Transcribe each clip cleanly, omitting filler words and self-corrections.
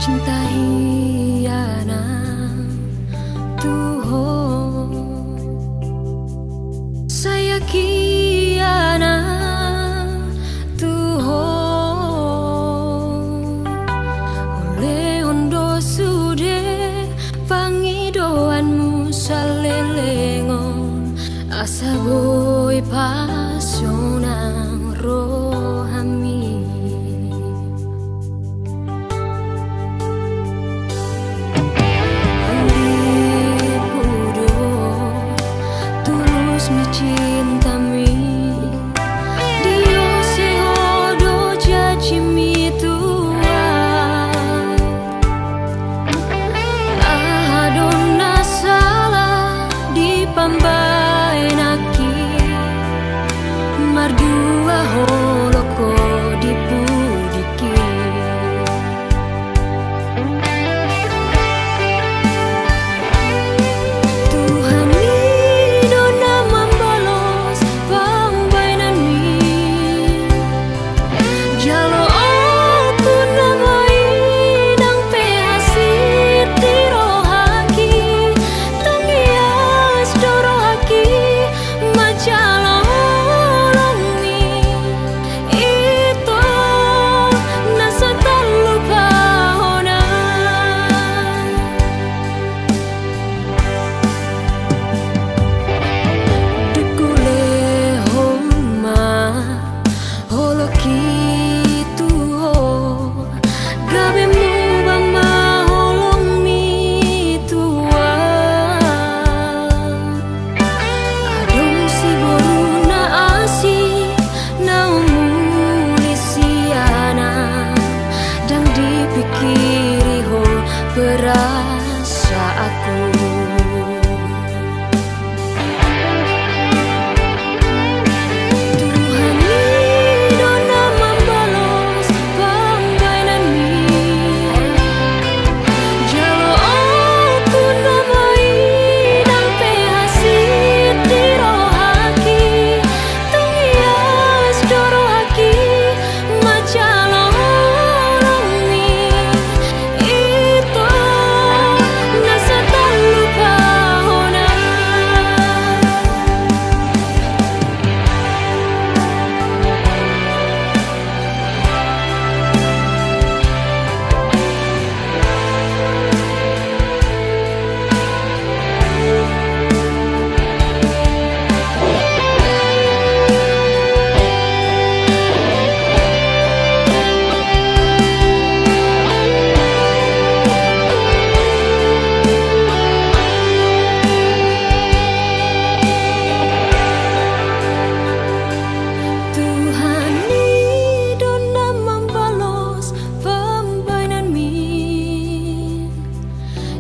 Cinta hianat Tuhan, saya kianat Tuhan. Oleh ondo sude pangidoanmu salelengon, asa boy pasionang rohami. Mencintami Dio sehodo jajimi Tuhan, adona salah dipambai naki mardua holoko dipudiki. Berasa aku Tuhan ni dona membalos pembainan mi, jalo aku namai dan pehasit di rohaki, tungias dorohaki macalo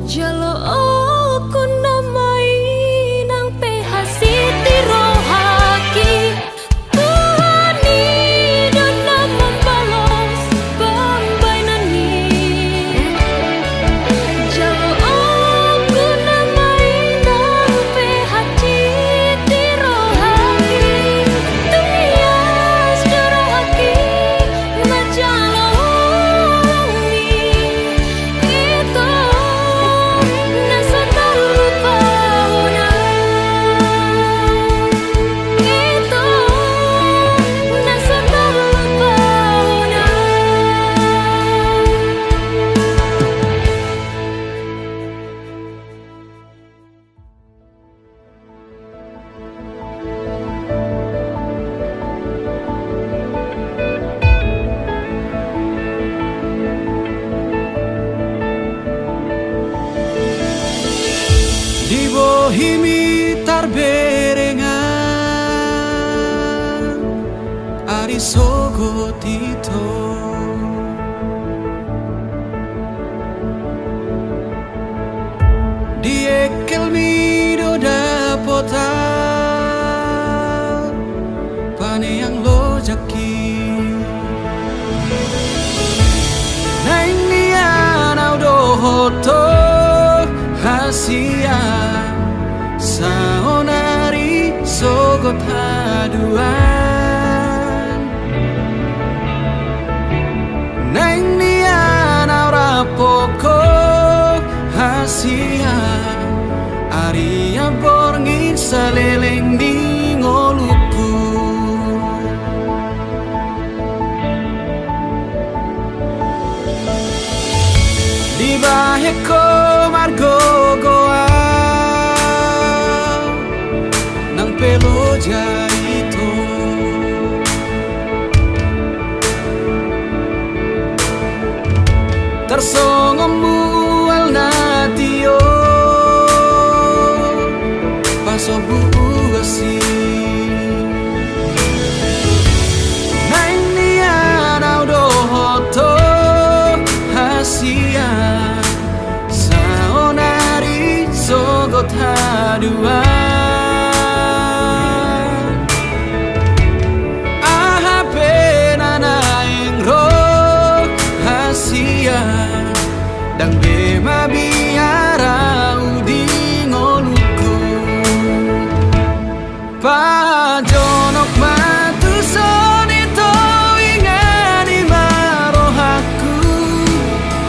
jalo aku namai nang pehasit di rohaki. Tuhan ni dona membalos pembainan ni, jalo aku namai nang pehasit di rohaki, tungias dorohaki macalo di bohimi tarberengan ari sogo tito, di ekel mi do dapota pane yang lo jaki nang nian au do hoto hasia saonari sogot haduan nang nian aura po saleleng di ngoluku. Di baheko margo goa nang pelo jaito. Tersongomu al natio paso buasi nang nian audo hoto hasia saonari sogot hadua dang bema biara udi ngoluku pajonok matu sonito ingani marohaku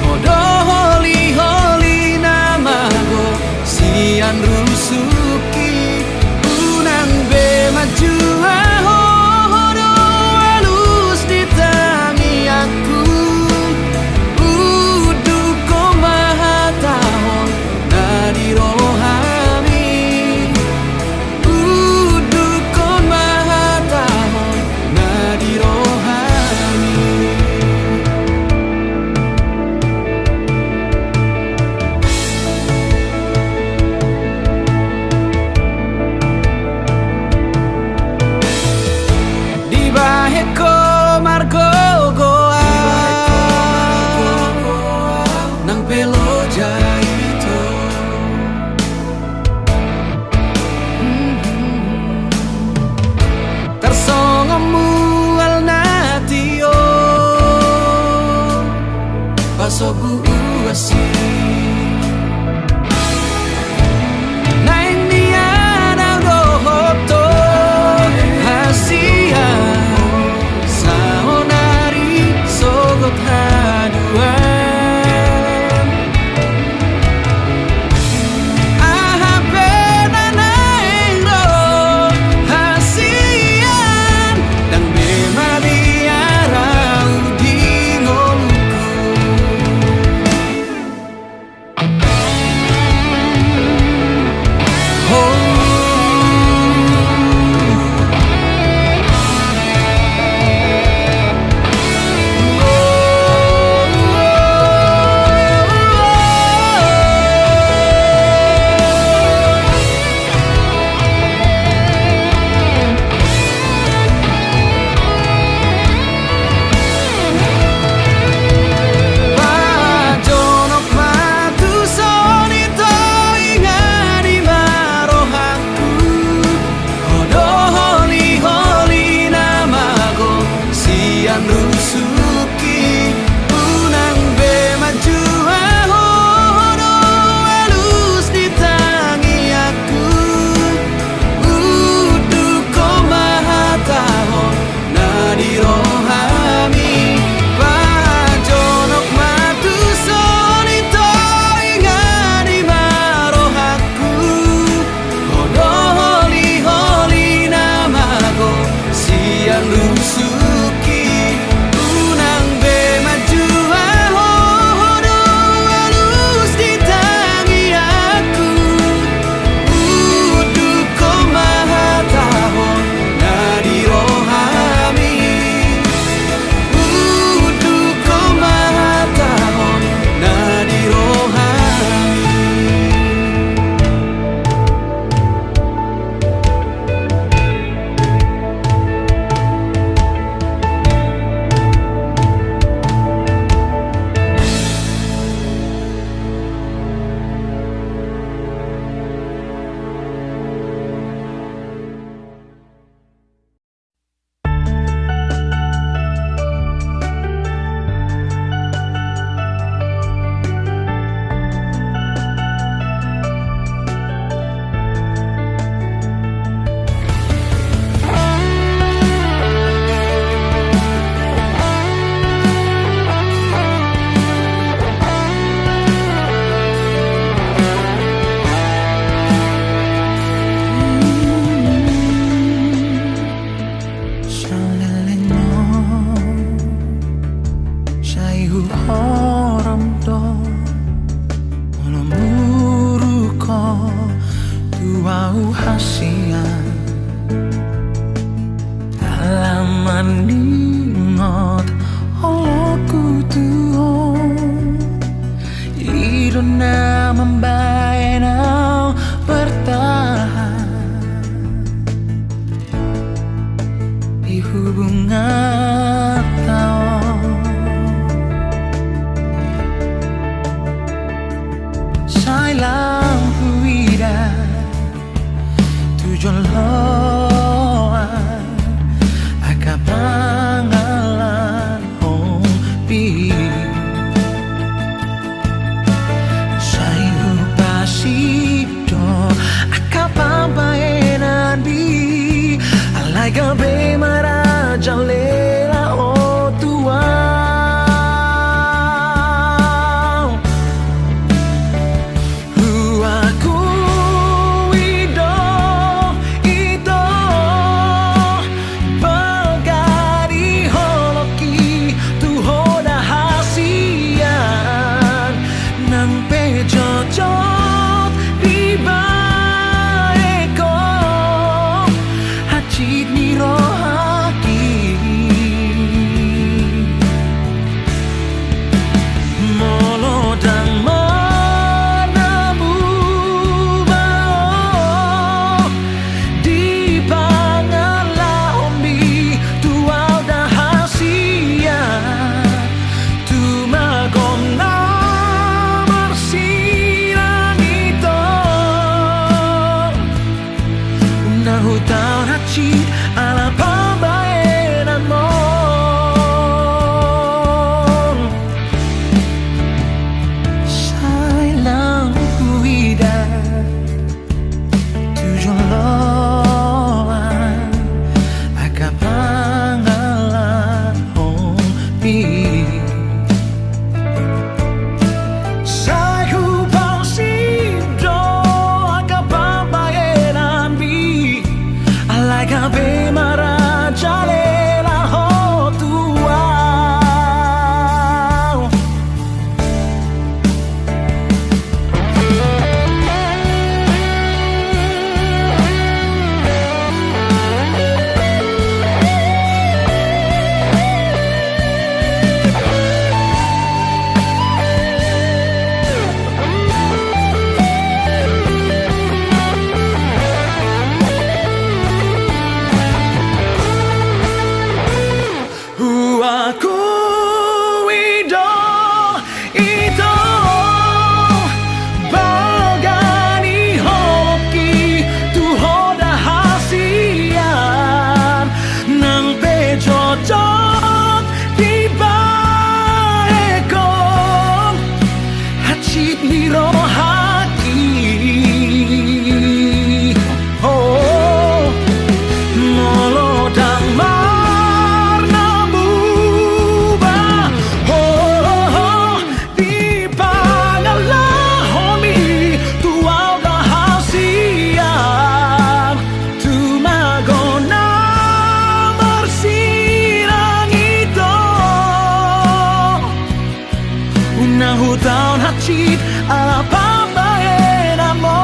hodo holi holi namago sian rusuki unang bema jua hodo halus ditangi aku. Paso buasi nang nian audo hoto hasia saonari sogot hadua Ihu horam do Mulu ko tuau hasian Halaman ningot Oloku tuong Idona membayang bertahan Di hubungan tahu Sai lam huida Tujuan loan Aka pangalan hompi Sai upasido Aka pampaenan bi Alai gabe maraja lela o tua Hutang hati ala pembayaran mo Sayang huida Tujuan loan Aka pangalan hompi Gabe maraja lela ho tua Hutang hati ala pambayaran mo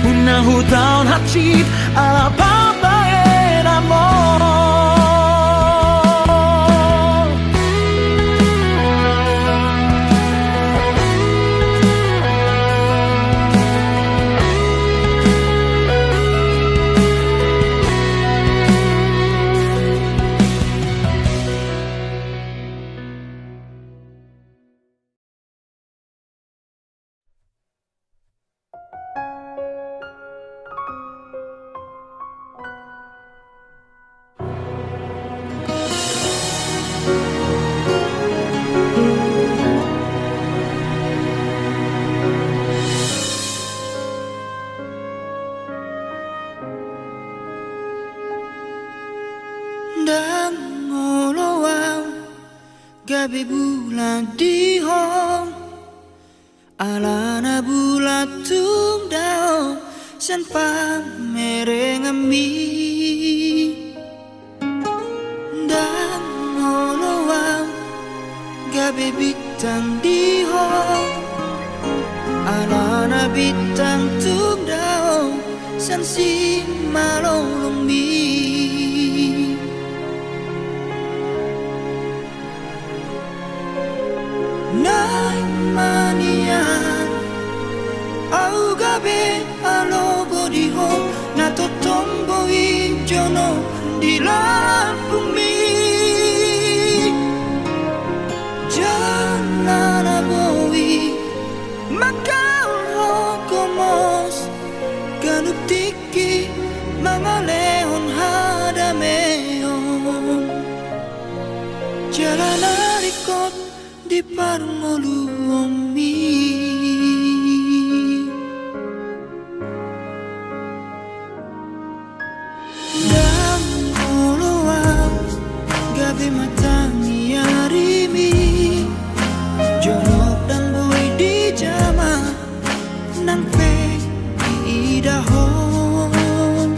Unang hutang hati ala pambayaran mo Gabi bulan di hong Alana bulat tung dao San pa merengami Dan ngolo gabi bintang di ho alana bintang tung dao san si malong mi nai manian au gabe alo bodi ho na to tombo i jono di lampung mi janana boi makau ho komos ganup tiki mangalehon hadameon jalan arikot di parmolu mi dan oloam gabi matangi arimi jonok dan boy di jama nang pe idahon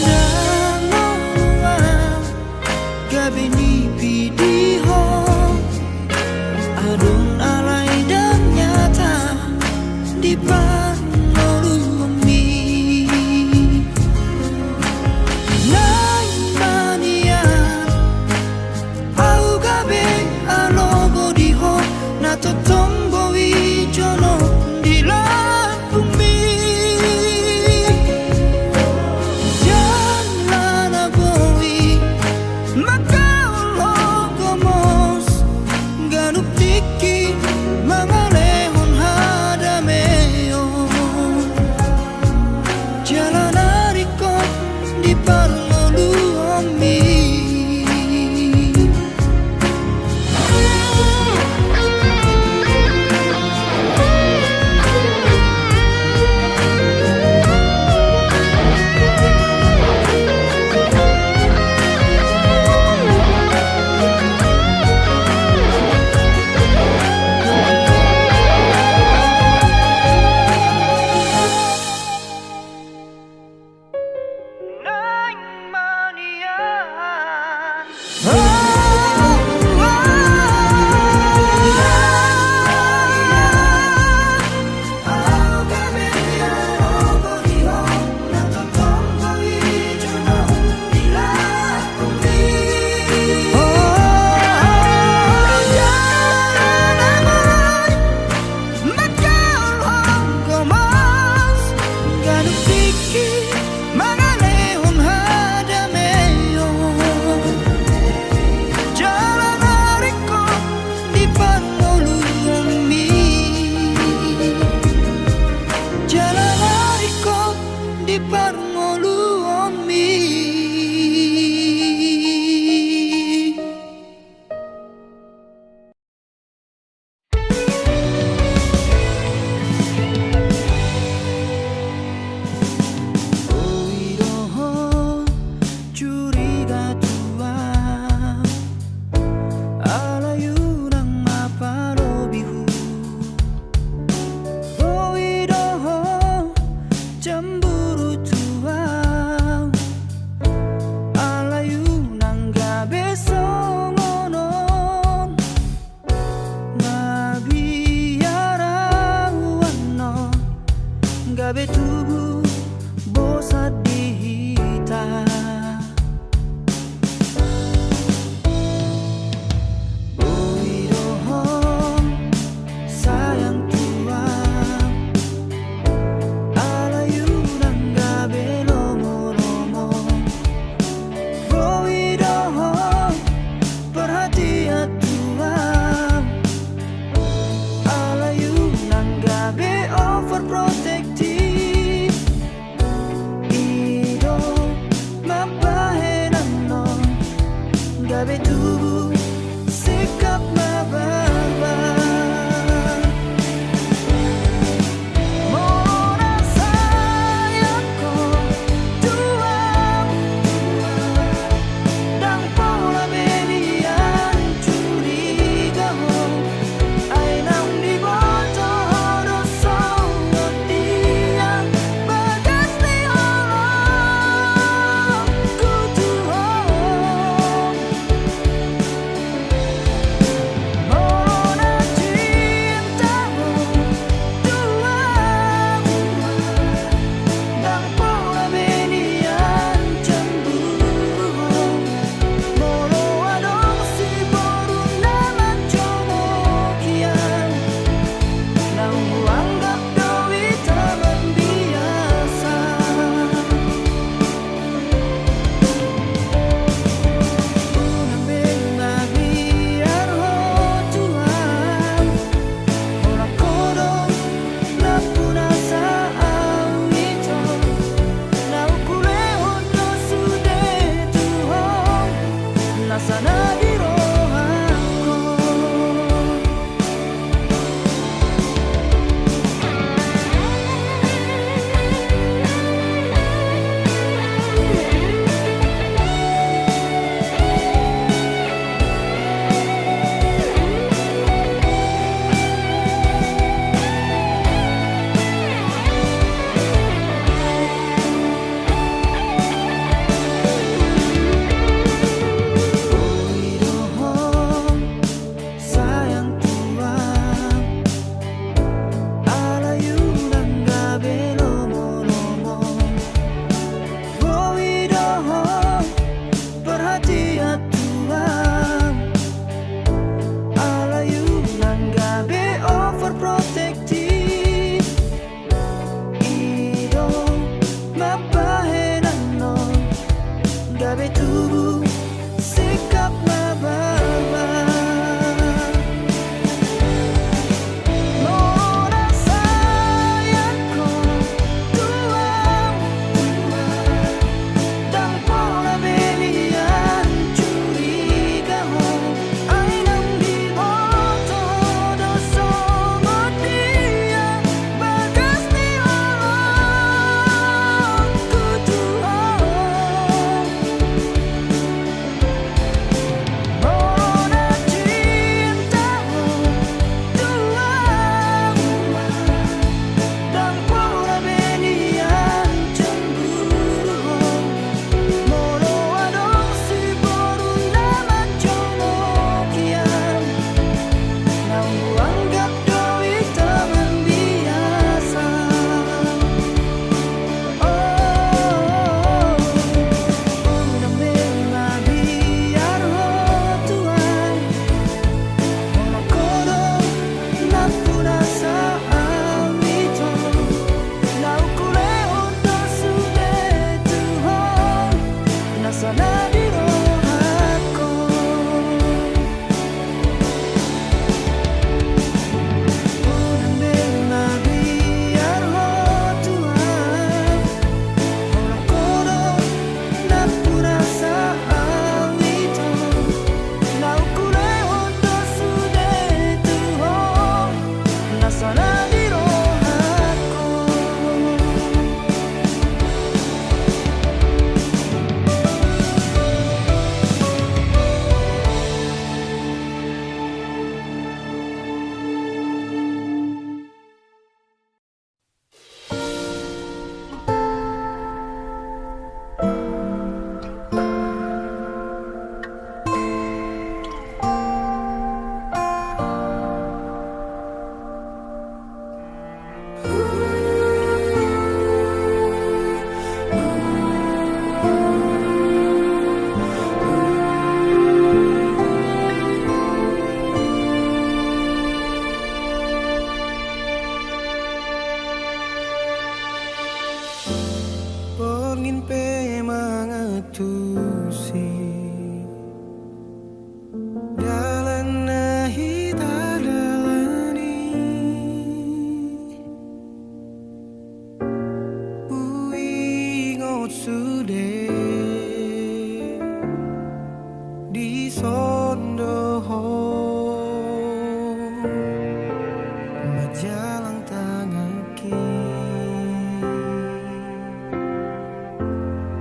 dan oloam gabi ni pidiho adun alai dan nyata di sikap mababa. Mora sayangku tuang dan pola belian curiga ho ai nang di boto do somo dia bagas ni orang ku tuang Mora cinta tuang dan pola belian cemburu Moro adong si boru nama jono kian Nang anggap doi teman biasa Udah memang biar ho tuan Ono kodong napuna sa amito Lau kule ondo sude tuhon Nasa na di rohako Udah memang biar ho tuan Ono kodong napuna sa amito Lau kule ondo sude tuhon Nasa na di rohako Pengin pe mangetusi dalan nahi tadalani uingot sude di sondoho majalang tangaki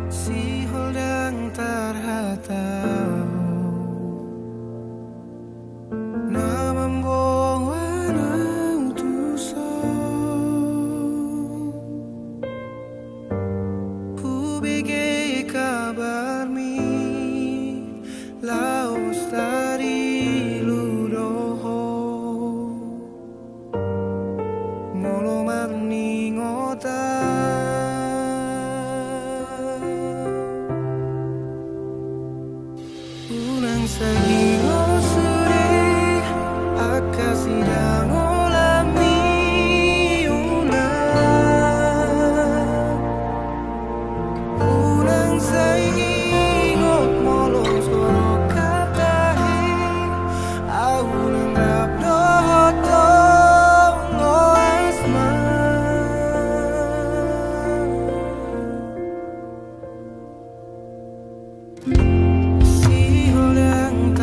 si holdang terhatau na membawa utusan ku bege kabar mi laos tari ludoho molo magni ngota Unang sahingo suri akasidang ulami Unang sahingo molong soro katahi Aunang rapdo hotong o asma Si holang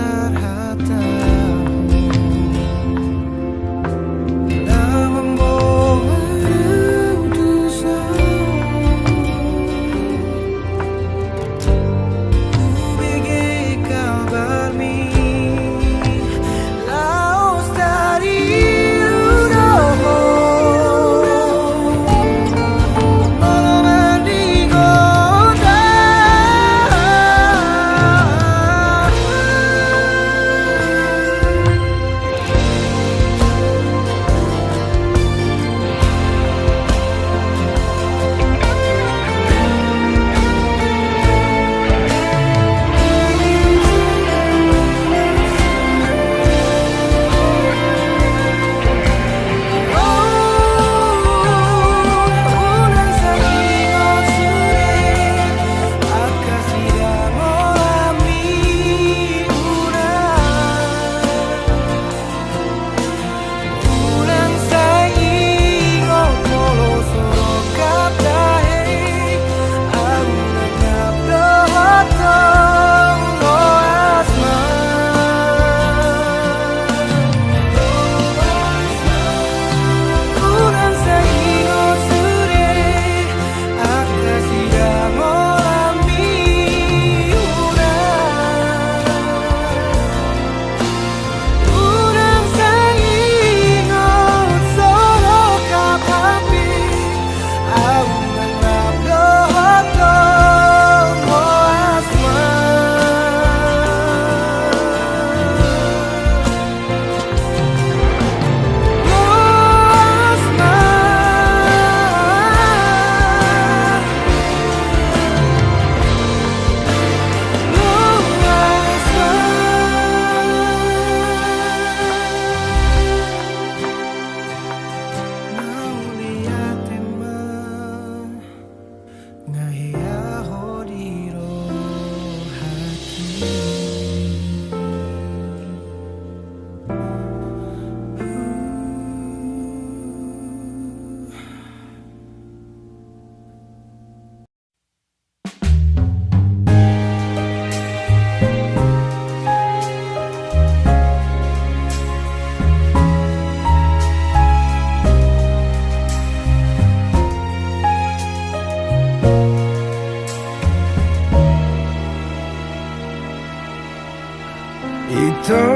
Ito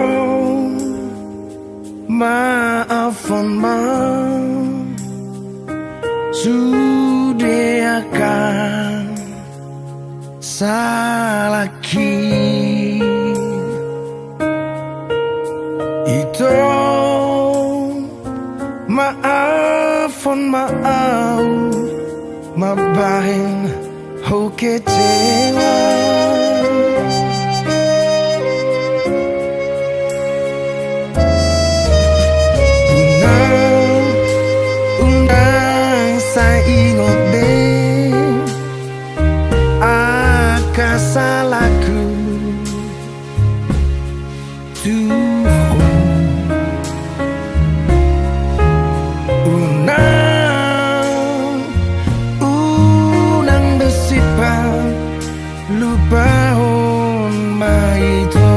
maafkan sudah akan salahki. Ito maafkan mabahin ho kecewa. Ingot deh akan salahku Tuhan unang bersifat lupa maito.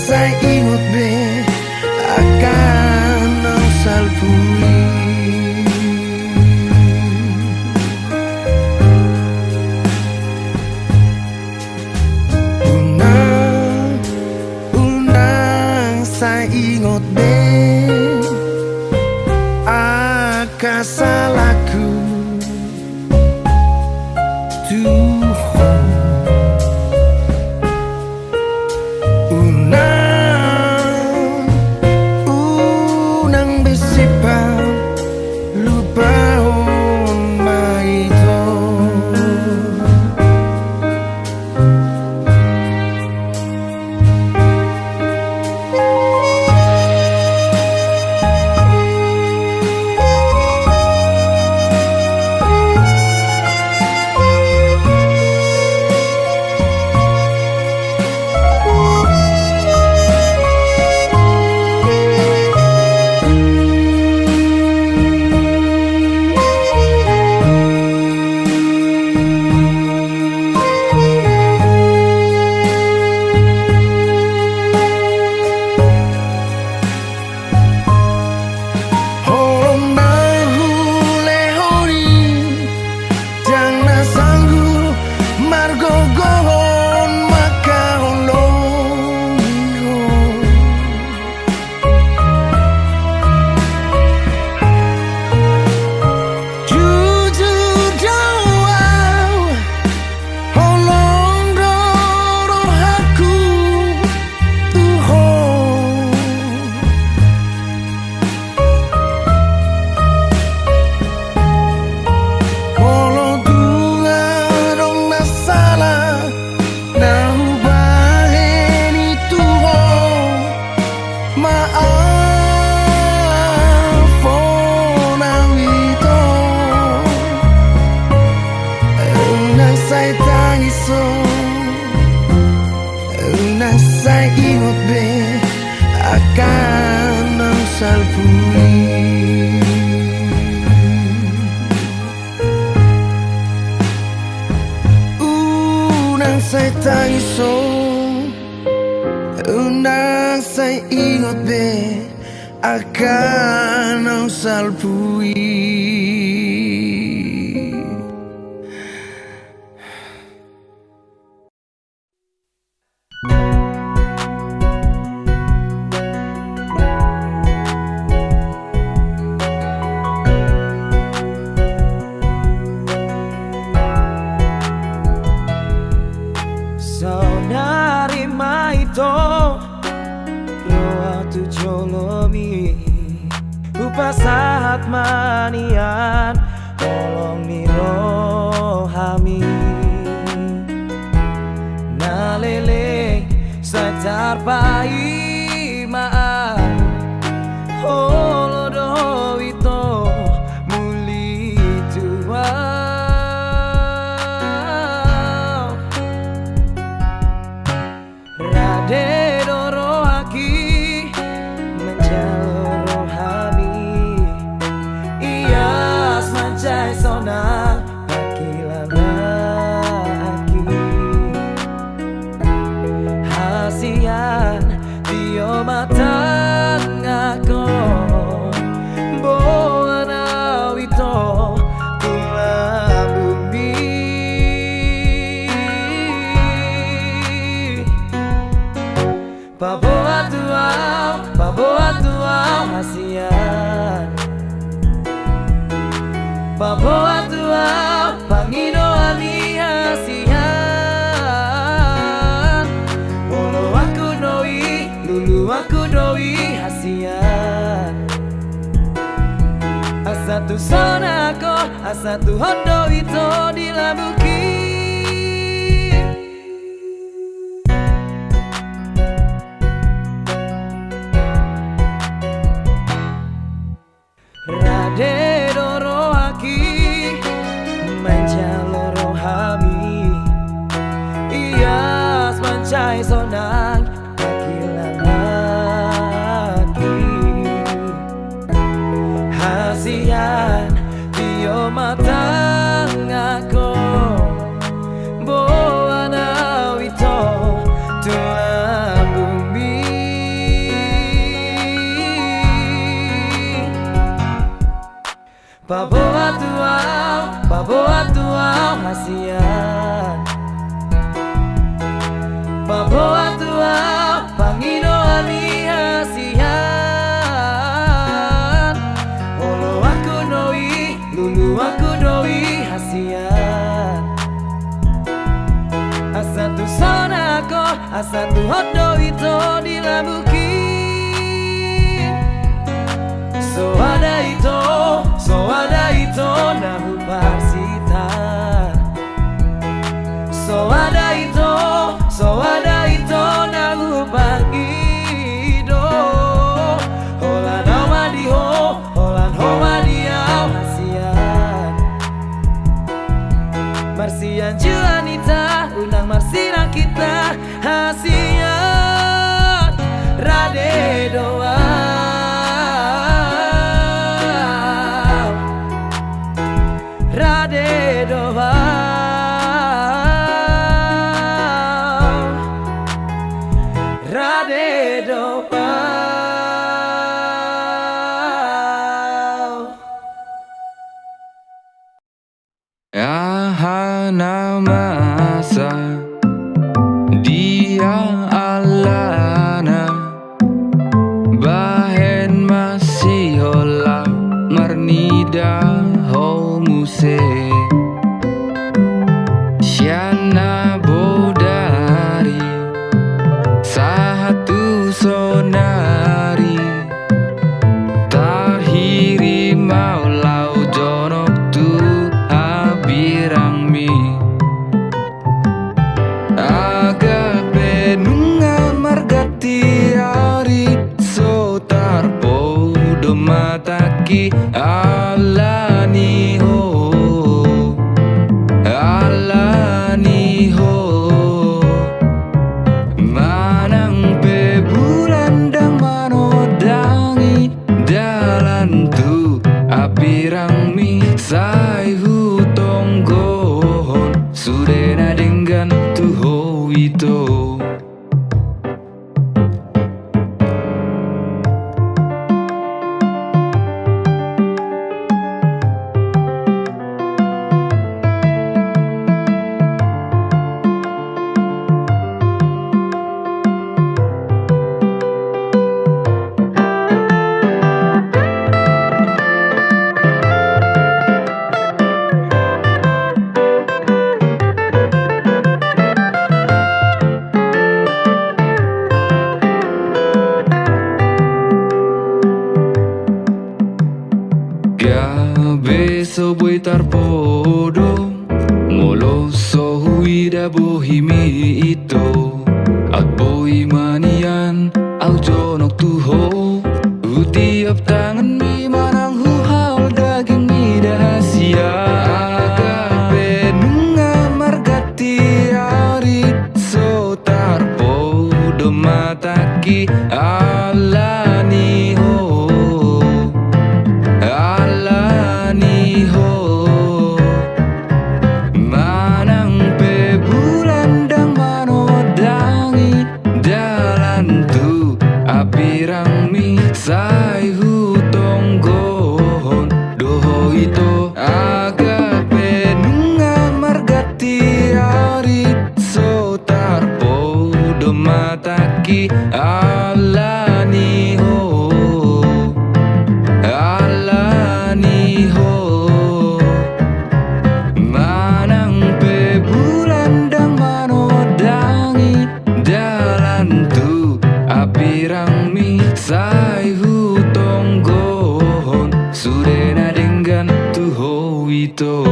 Saya ingat be akan salpui. Undang saya ingat be akan salahku Tuhan. Saya ingat be akan salpui. Unang saya tangiso, unang saya ingat be akan salpui. Saudari ito roa tu jolomi upasahat manian tolong ni rohami nalele sadar pai maan holodo ito muli tua rade doro aki menjalo rohami ias mancai sonang akilana aki hasian dio matang ako boana wito tulang bumi Paboa tuau hasian Paboa tuau pangino ani hasian Olo aku doi, lulu aku doi hasian Asatu sonako, asatu hondo ito dilabuki Rade doro aki menjalo rohami ias mancai sonang akilan lagi hasian dio matang ako boana wito tulang bumi Paboa tuau hasian Paboa tuau pangino ani hasian Olo aku doi, lulu aku doi hasian Asatu sonako, asatu hondo ito dilabuki So ada ito nahu parsita So ada ito nahu pagido Holan homadiho, holan homadiau hasian Marsian juanita, unang marsira kita hasian Rade doa Rade doa Rade doa Ahana masa dia alana bahen masih hola marnida ho muse Syana bodari satu sonari tahiri maulau jonok tu abirang mi aga penunga margati ari so tarpo do mataki alani ho alani ho manang pe bulan dang manodangi dalan tu apirang mi sai hu tonggohon sudena dengan tu ho itu ito at boy manian au jonok tuho utiap tangan mi manang huhau daging mi dahasia agape nunga margati ari so tarpo domataki alani ho alani ho manang pe bulan dang manodangi dalan tu apirang mi sai hutong gohon doho ito agape nunga margati ari so tarpo domataki alani ho alani ho manang pe bulan dang manodangi dalan tu apirang mi sai hutong gohon sudena dengan tuho ito.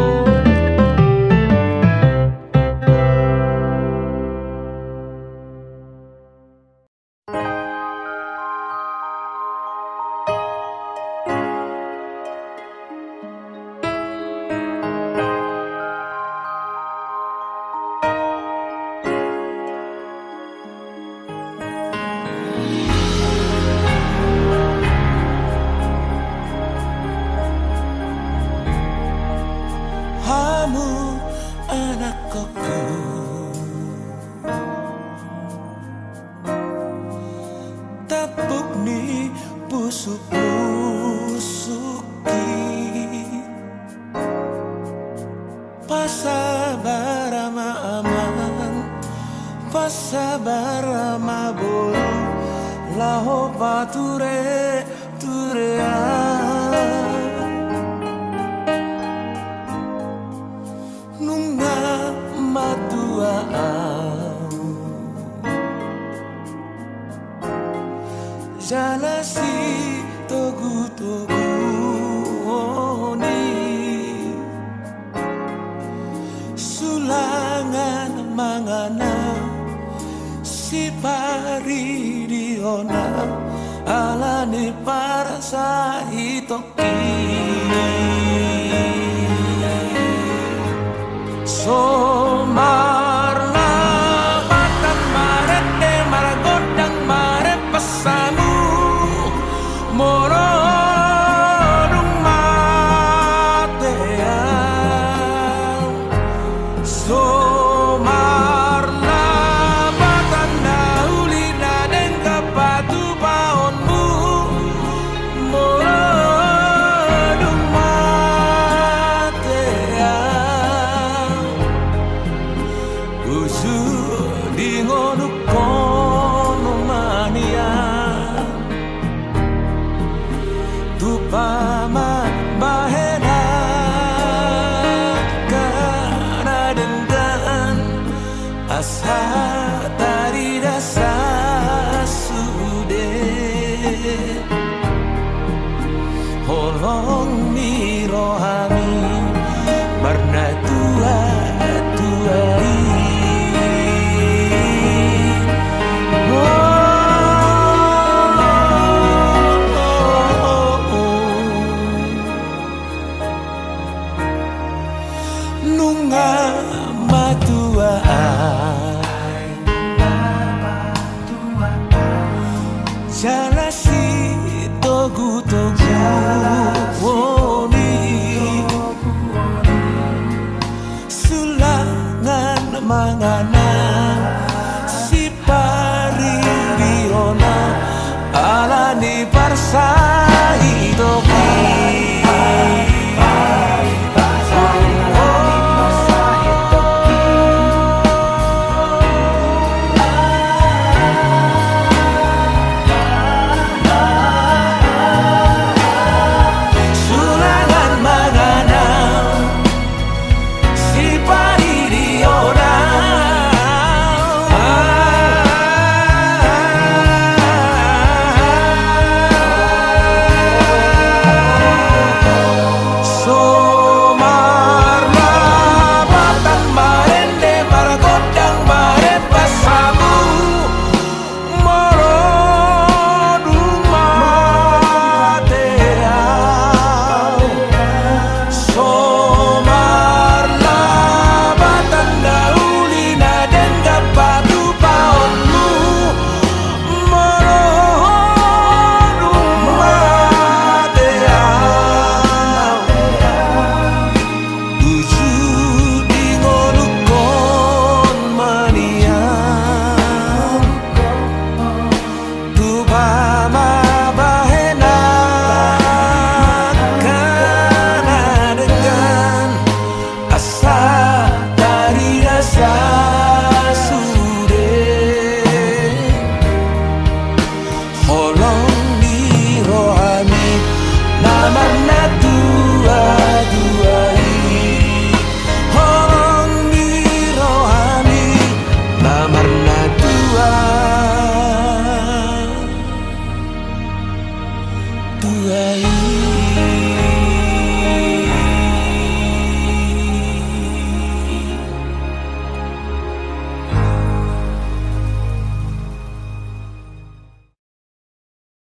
Hamu anak koko tapuk ni pusuk-pusuki pasabarama aman pasabarama bolu laho pature turean nunga matua jalasi togu-togu oni sulangan mangana si pari diona alani para sahitoki Somarna batang marete maragodang mare pesamu morodung matean Somarna batang dauli nadeng kapatu paonmu morodung matean Usu di ngonuk